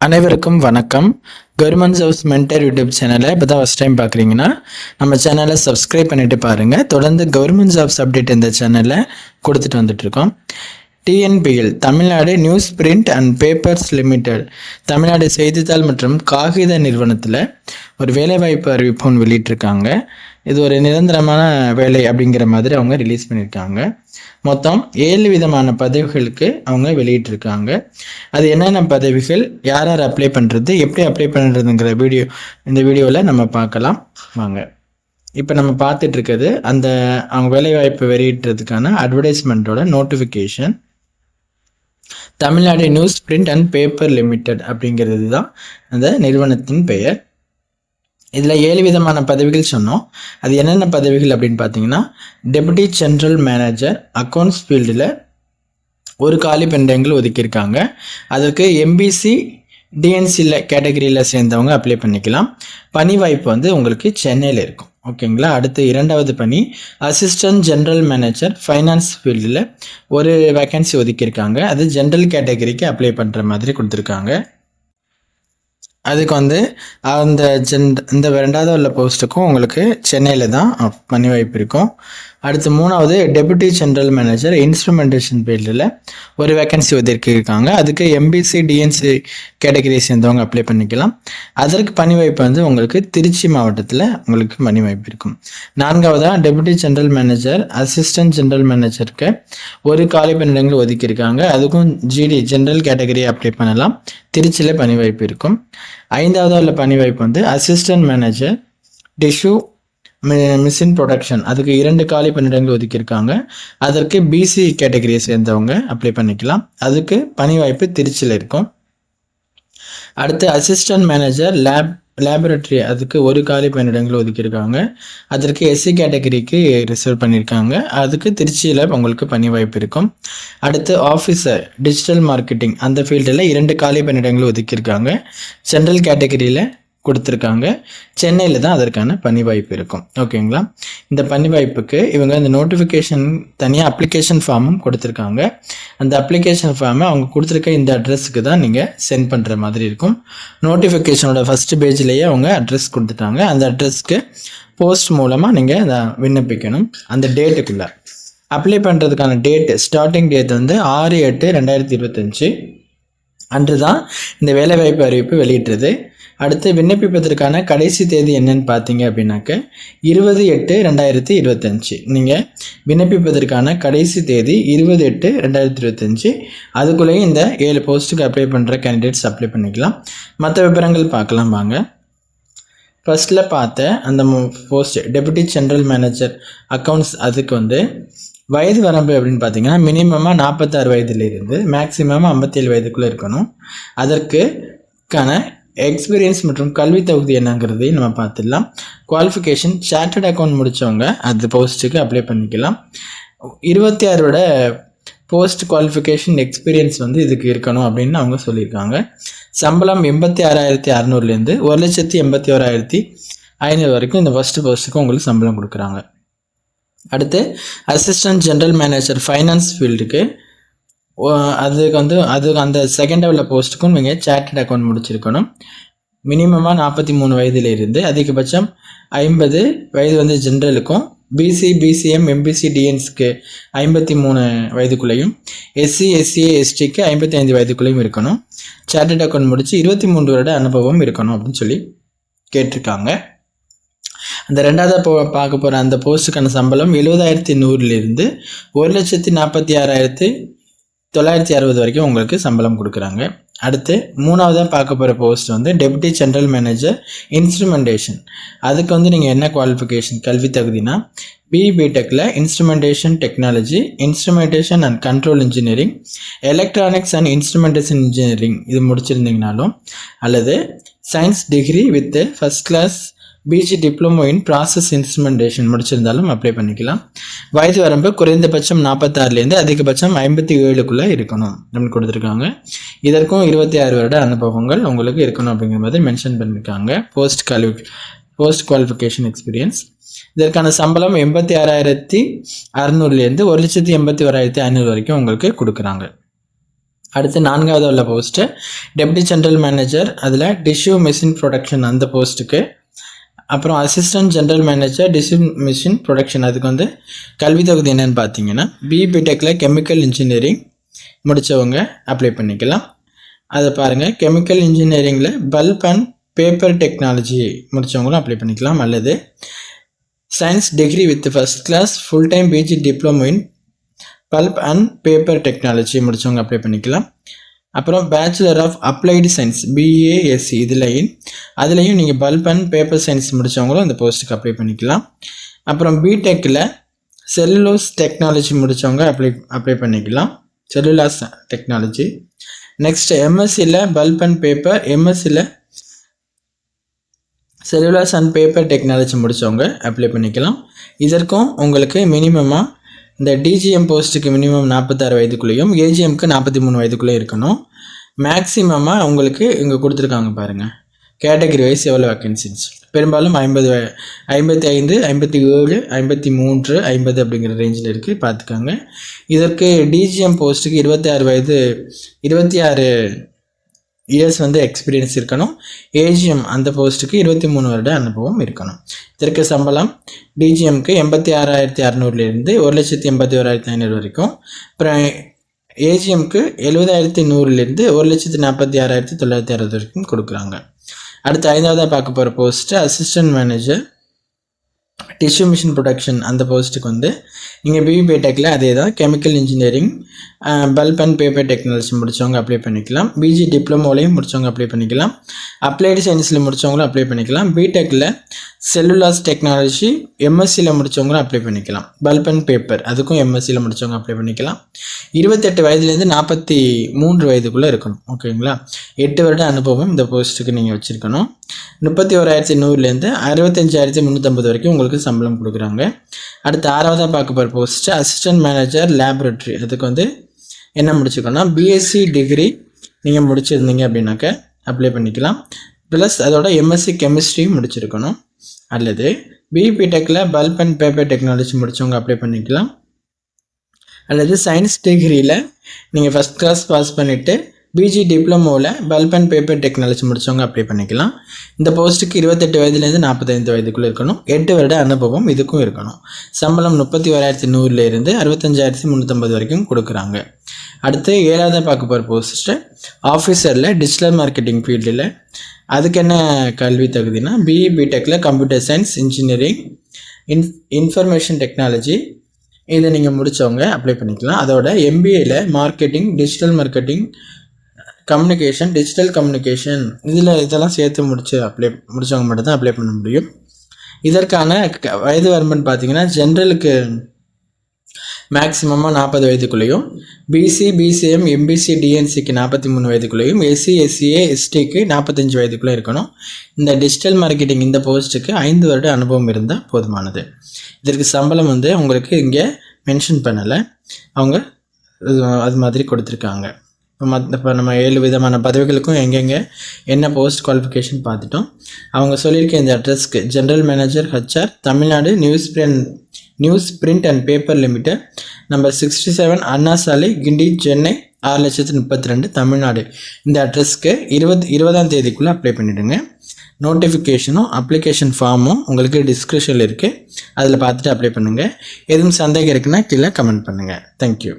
அனைவருக்கும் வணக்கம். Government jobs mentor YouTube சேனலை இப்போ தான் ஃபஸ்ட் டைம் பார்க்குறீங்கன்னா நம்ம சேனலை சப்ஸ்கிரைப் பண்ணிட்டு பாருங்கள். தொடர்ந்து கவர்மெண்ட் ஜாப்ஸ் அப்டேட் இந்த சேனலில் கொடுத்துட்டு வந்துட்டுருக்கோம். TNPL Tamil Nadu news print and papers limited Tamil Nadu செய்தித்தாள் மற்றும் காகித நிறுவனத்தில் ஒரு வேலைவாய்ப்பு அறிவிப்பு ஒன்று வெளியிட்டிருக்காங்க. இது ஒரு நிரந்தரமான வேலை அப்படிங்கிற மாதிரி அவங்க ரிலீஸ் பண்ணியிருக்காங்க. மொத்தம் 7 விதமான பதவிகளுக்கு அவங்க வெளியிட்டிருக்காங்க. அது என்னென்ன பதவிகள், யார் யார் அப்ளை பண்ணுறது, எப்படி அப்ளை பண்ணுறதுங்கிற இந்த வீடியோவில் நம்ம பார்க்கலாம் வாங்க. இப்போ நம்ம பார்த்துட்டு இருக்கிறது அவங்க வேலைவாய்ப்பு வெளியிடுறதுக்கான அட்வர்டைஸ்மெண்ட்டோட notification. Tamil Nadu news print and paper limited அப்படிங்கிறது தான் அந்த நிறுவனத்தின் பெயர். இதில் 7 விதமான பதவிகள் சொன்னோம். அது என்னென்ன பதவிகள் அப்படின்னு பார்த்தீங்கன்னா, டெபுட்டி ஜென்ரல் மேனேஜர் அக்கௌண்ட்ஸ் ஃபீல்டில் ஒரு காலி பணியிடங்கள் ஒதுக்கியிருக்காங்க. அதுக்கு எம்பிசி டிஎன்சியில் கேட்டகரியில் சேர்ந்தவங்க அப்ளை பண்ணிக்கலாம். பணி வாய்ப்பு உங்களுக்கு சென்னையில் இருக்கும். ஓகேங்களா. அடுத்து 2வது பணி அசிஸ்டன்ட் ஜென்ரல் மேனேஜர் ஃபைனான்ஸ் ஃபீல்டில் ஒரு வேக்கன்சி ஒதுக்கியிருக்காங்க. அது ஜென்ரல் கேட்டகரிக்கு அப்ளை பண்ணுற மாதிரி கொடுத்துருக்காங்க. அதுக்கு அந்த இந்த 2வது உள்ள போஸ்ட்டுக்கும் உங்களுக்கு சென்னையில் தான் பணி வாய்ப்பு இருக்கும். அடுத்து 3வது டெபுட்டி ஜென்ரல் மேனேஜர் இன்ஸ்ட்ருமெண்டேஷன் ஃபீல்டில் ஒரு வேக்கன்சி ஒதுக்கியிருக்காங்க. அதுக்கு எம்பிசி டிஎன்சி கேட்டகரியை சேர்ந்தவங்க அப்ளை பண்ணிக்கலாம். அதற்கு பணி வாய்ப்பு உங்களுக்கு திருச்சி மாவட்டத்தில் உங்களுக்கு பணி வாய்ப்பு இருக்கும். 4வதாக deputy general manager assistant general மேனேஜருக்கு ஒரு காலி பணியிடங்கள் ஒதுக்கியிருக்காங்க. அதுக்கும் ஜிடி ஜென்ரல் கேட்டகரியை அப்ளை பண்ணலாம். திருச்சியில் பணி வாய்ப்பு இருக்கும். 5வது உள்ள பணி வாய்ப்பு assistant manager tissue machine production, அதுக்கு 2 காலி பணியிடங்கள் ஒதுக்கியிருக்காங்க. அதற்கு பிசி கேட்டகரியை சேர்ந்தவங்க அப்ளை பண்ணிக்கலாம். அதுக்கு பணி வாய்ப்பு திருச்சியில் இருக்கும். அடுத்து அசிஸ்டன்ட் மேனேஜர் லேபரட்டரி, அதுக்கு ஒரு காலி பணியிடங்கள் ஒதுக்கியிருக்காங்க. அதற்கு எஸ்சி கேட்டகரிக்கு ரிசர்வ் பண்ணியிருக்காங்க. அதுக்கு திருச்சியில் உங்களுக்கு பணி வாய்ப்பு இருக்கும். அடுத்து ஆஃபீஸர் டிஜிட்டல் மார்க்கெட்டிங், அந்த ஃபீல்டில் 2 காலி பணியிடங்கள் ஒதுக்கியிருக்காங்க. ஜென்ரல் கேட்டகரியில் கொடுத்துருக்காங்க. சென்னையில் தான் அதற்கான பணி வாய்ப்பு இருக்கும். ஓகேங்களா. இந்த பணி வாய்ப்புக்கு இவங்க இந்த நோட்டிஃபிகேஷன் தனியாக அப்ளிகேஷன் ஃபார்மும் கொடுத்துருக்காங்க. அந்த அப்ளிகேஷன் ஃபார்மை அவங்க கொடுத்துருக்க இந்த அட்ரஸுக்கு தான் நீங்கள் சென்ட் பண்ணுற மாதிரி இருக்கும். நோட்டிஃபிகேஷனோட ஃபஸ்ட் பேஜ்லேயே அவங்க அட்ரஸ் கொடுத்துட்டாங்க. அந்த அட்ரஸ்க்கு போஸ்ட் மூலமாக நீங்கள் அதை விண்ணப்பிக்கணும். அந்த டேட்டுக்குள்ளே அப்ளை பண்ணுறதுக்கான ஸ்டார்டிங் டேட் 6/8/2025 அன்று தான் இந்த வேலைவாய்ப்பு அறிவிப்பு வெளியிட்டுறது. அடுத்து விண்ணப்பிப்பதற்கான கடைசி தேதி என்னன்னு பார்த்தீங்க அப்படின்னாக்க 20/8/2025. நீங்கள் விண்ணப்பிப்பதற்கான கடைசி தேதி 20/8/2025. அதுக்குள்ளேயும் இந்த 7 போஸ்ட்டுக்கு அப்ளை பண்ணுற கேண்டிடேட்ஸ் அப்ளை பண்ணிக்கலாம். மற்ற விவரங்கள் பார்க்கலாம் வாங்க. ஃபர்ஸ்ட்டில் பார்த்த அந்த post deputy general manager accounts, அதுக்கு வயது வரம்பு அப்படின்னு பார்த்தீங்கன்னா மினிமமாக 46 வயதுலேருந்து மேக்ஸிமம் 57 வயதுக்குள்ளே இருக்கணும். அதற்கான எக்ஸ்பீரியன்ஸ் மற்றும் கல்வி தகுதி என்னங்கிறதையும் நம்ம பார்த்துடலாம். குவாலிஃபிகேஷன் சார்ட்டர்ட் அக்கௌண்ட் முடித்தவங்க அந்த போஸ்ட்டுக்கு அப்ளை பண்ணிக்கலாம். 26 போஸ்ட் குவாலிஃபிகேஷன் எக்ஸ்பீரியன்ஸ் இதுக்கு இருக்கணும் அப்படின்னு அவங்க சொல்லியிருக்காங்க. சம்பளம் 86,600லேருந்து 1,81,500 வரைக்கும் இந்த ஃபஸ்ட்டு போஸ்ட்டுக்கு உங்களுக்கு சம்பளம் கொடுக்குறாங்க. அடுத்து அசிஸ்டன்ட் ஜென்ரல் மேனேஜர் ஃபைனான்ஸ் ஃபீல்டுக்கு அதுக்கு அந்த 2nd லெவல் போஸ்ட்டுக்கும் நீங்கள் சார்ட்டர்ட் அக்கௌண்ட் முடிச்சிருக்கணும். மினிமமாக 43 வயதுலேருந்து அதிகபட்சம் 50 வயது ஜென்ரலுக்கும், பிசி பிசிஎம் எம்பிசி டிஎன்ஸ்க்கு 53 வயதுக்குள்ளேயும், எஸ்சி எஸ்சிஏ எஸ்டிக்கு 55 வயதுக்குள்ளேயும் இருக்கணும். சார்ட்டர்ட் அக்கௌண்ட் முடித்து 23 வருட அனுபவம் இருக்கணும் அப்படின்னு சொல்லி கேட்டிருக்காங்க. அந்த 2வது பார்க்க போகிற அந்த போஸ்ட்டுக்கான சம்பளம் 70,100லேருந்து 1,46,960 வரைக்கும் உங்களுக்கு சம்பளம் கொடுக்குறாங்க. அடுத்து 3வதாக பார்க்க போகிற post deputy general manager instrumentation, அதுக்கு நீங்கள் என்ன குவாலிஃபிகேஷன் கல்வி தகுதினா பிடெக்கில் instrumentation technology, instrumentation and control engineering, electronics and instrumentation engineering இது முடிச்சிருந்தீங்கனாலும், அல்லது science degree with first class PG diploma in process instrumentation முடிச்சிருந்தாலும் அப்ளை பண்ணிக்கலாம். வயது வரம்பு குறைந்தபட்சம் 46லேருந்து அதிகபட்சம் 57க்குள்ளே இருக்கணும் அப்படின்னு கொடுத்துருக்காங்க. இதற்கும் 26 வருட அனுபவங்கள் உங்களுக்கு இருக்கணும் அப்படிங்கிற மாதிரி மென்ஷன் பண்ணியிருக்காங்க. Post qualification experience. இதற்கான சம்பளம் 86,600லேருந்து 1,81,500 வரைக்கும் உங்களுக்கு கொடுக்குறாங்க. அடுத்து 4வது உள்ள போஸ்ட்டு டெப்டி ஜென்ரல் மேனேஜர், அதில் டிஷ்யூ மிஷின் ப்ரொடக்ஷன் அந்த போஸ்ட்டுக்கு. அப்புறம் assistant general manager tissue machine production, அதுக்கு வந்து கல்வி தகுதி என்னென்னு பார்த்தீங்கன்னா பிடெக்கில் கெமிக்கல் இன்ஜினியரிங் முடித்தவங்க அப்ளை பண்ணிக்கலாம். அதை பாருங்கள், கெமிக்கல் இன்ஜினியரிங்கில் பல்ப் அண்ட் பேப்பர் டெக்னாலஜி முடித்தவங்களும் அப்ளை பண்ணிக்கலாம். அல்லது science degree with first class full time PG diploma in pulp and paper technology முடித்தவங்க அப்ளை பண்ணிக்கலாம். அப்புறம் bachelor of applied science BASc அதுலேயும் நீங்கள் பல்ப் அண்ட் பேப்பர் சயின்ஸ் முடித்தவங்களும் இந்த போஸ்ட்டுக்கு அப்ளை பண்ணிக்கலாம். அப்புறம் பிடெக்கில் செல்லுலோஸ் டெக்னாலஜி முடித்தவங்க அப்ளை பண்ணிக்கலாம், செல்லுலாஸ் டெக்னாலஜி. நெக்ஸ்ட் எம்எஸ்சியில் பல்ப் அண்ட் பேப்பர், எம்எஸ்சியில் செல்லுலாஸ் அண்ட் பேப்பர் டெக்னாலஜி முடித்தவங்க அப்ளை பண்ணிக்கலாம். இதற்கும் உங்களுக்கு மினிமமாக இந்த டிஜிஎம் போஸ்ட்டுக்கு மினிமம் 46 வயதுக்குள்ளேயும் ஏஜிஎம்க்கு 43 வயதுக்குள்ளேயும் இருக்கணும். மேக்ஸிமமாக உங்களுக்கு இங்கே கொடுத்துருக்காங்க பாருங்கள், கேட்டகரி வைஸ் எவ்வளோ வேக்கன்சிஸ். பெரும்பாலும் 50, 55, 57, 53, 50 அப்படிங்கிற ரேஞ்சில் இருக்குது, பார்த்துக்கோங்க. இதற்கு டிஜிஎம் போஸ்ட்டுக்கு 26 இயர்ஸ் வந்து எக்ஸ்பீரியன்ஸ் இருக்கணும். ஏஜிஎம் அந்த போஸ்ட்டுக்கு 23 வருட அனுபவம் இருக்கணும். இதற்கு சம்பளம் டிஜிஎம்க்கு 86,600லேருந்து 1,81,500 வரைக்கும். அப்புறம் ஏஜிஎம்க்கு 70,100லேருந்து 1,46,960 வரைக்கும் கொடுக்குறாங்க. அடுத்து 5வதாக பார்க்க போகிற post assistant manager tissue machine production அந்த போஸ்ட்டுக்கு வந்து நீங்கள் பிடெக்கில் அதே தான் chemical engineering bulb and paper technology முடித்தவங்க அப்ளை பண்ணிக்கலாம். பிஜி டிப்ளமோலையும் முடித்தவங்க அப்ளை பண்ணிக்கலாம். அப்ளைடு சயின்ஸில் முடித்தவங்களும் அப்ளை பண்ணிக்கலாம். பிடெக்கில் செல்லுலாஸ் டெக்னாலஜி எம்எஸ்சியில் முடித்தவங்களும் அப்ளை பண்ணிக்கலாம். பல்ப் அண்ட் பேப்பர் அதுக்கும் எம்எஸ்சியில் முடித்தவங்க அப்ளை பண்ணிக்கலாம். 28 வயதுலேருந்து 43 வயதுக்குள்ளே இருக்கணும், ஓகேங்களா. 8 வருட அனுபவம் இந்த போஸ்ட்டுக்கு நீங்கள் வச்சுருக்கணும். 31,100லேருந்து 65,350 வரைக்கும் உங்களுக்கு சம்பளம் கொடுக்குறாங்க. அடுத்து 6வதாக பார்க்க போகிற போஸ்ட்டு அசிஸ்டன்ட் மேனேஜர் லேபரேட்டரி, அதுக்கு வந்து என்ன முடிச்சுக்கணும்னா பிஎஸ்சி டிகிரி நீங்கள் முடிச்சிருந்தீங்க அப்படின்னாக்க அப்ளை பண்ணிக்கலாம். ப்ளஸ் அதோட எம்எஸ்சி கெமிஸ்ட்ரியும் முடிச்சிருக்கணும். அல்லது பிடெக்கில் பல்ப் அண்ட் பேப்பர் டெக்னாலஜி முடித்தவங்க அப்ளை பண்ணிக்கலாம். அல்லது சயின்ஸ் டிகிரியில் நீங்கள் ஃபஸ்ட் கிளாஸ் பாஸ் பண்ணிவிட்டு பிஜி டிப்ளமோவில் பல்ப் அண்ட் பேப்பர் டெக்னாலஜி முடித்தவங்க அப்ளை பண்ணிக்கலாம். இந்த போஸ்ட்டுக்கு 28 வயதுலேருந்து 45 வயதுக்குள்ளே இருக்கணும். 8 வருட அனுபவம் இதுக்கும் இருக்கணும். சம்பளம் 31,100லேருந்து 65,350 வரைக்கும் கொடுக்குறாங்க. அடுத்து 7வதாக பார்க்க போகிற போஸ்ட்டு ஆஃபீஸரில் டிஜிட்டல் மார்க்கெட்டிங் ஃபீல்டில். அதுக்கு என்ன கல்வி தகுதினா பிடெக்கில் computer science engineering information technology இதை நீங்கள் முடித்தவங்க அப்ளை பண்ணிக்கலாம். அதோட எம்பிஏயில் marketing, digital marketing, communication, digital communication இதெல்லாம் சேர்த்து முடித்தவங்க மட்டும்தான் அப்ளை பண்ண முடியும். இதற்கான வயது வரம்புன்னு பார்த்தீங்கன்னா ஜென்ரலுக்கு மேக்ஸிமமாக 40 வயதுக்குள்ளேயும், பிசி, பிசிஎம், எம்பிசி, டிஎன்சிக்கு 43 வயதுக்குள்ளேயும், எஸ்சி, எஸ்சிஏ, எஸ்டிக்கு 45 வயதுக்குள்ளே இருக்கணும். இந்த டிஜிட்டல் மார்க்கெட்டிங் இந்த போஸ்ட்டுக்கு 5 வருட அனுபவம் இருந்தால் போதுமானது. இதற்கு சம்பளம் வந்து உங்களுக்கு இங்கே மென்ஷன் பண்ணலை, அவங்க அது மாதிரி கொடுத்துருக்காங்க. இப்போ நம்ம 7 விதமான பதவிகளுக்கும் எங்கெங்கே என்ன போஸ்ட் குவாலிஃபிகேஷன் பார்த்துட்டோம். அவங்க சொல்லியிருக்க இந்த அட்ரஸ்க்கு general manager HR, Tamil Nadu news print and paper limited, number 67 அண்ணா சாலை, கிண்டி, சென்னை 6,32,000 தமிழ்நாடு. இந்த அட்ரஸ்க்கு 20ஆம் தேதிக்குள்ளே அப்ளை பண்ணிவிடுங்க. நோட்டிஃபிகேஷனும் அப்ளிகேஷன் ஃபார்மும் உங்களுக்கு டிஸ்கிரிப்ஷனில் இருக்குது, அதில் பார்த்துட்டு அப்ளை பண்ணுங்கள். எதுவும் சந்தேகம் இருக்குன்னா கீழே கமெண்ட் பண்ணுங்கள். தேங்க்யூ.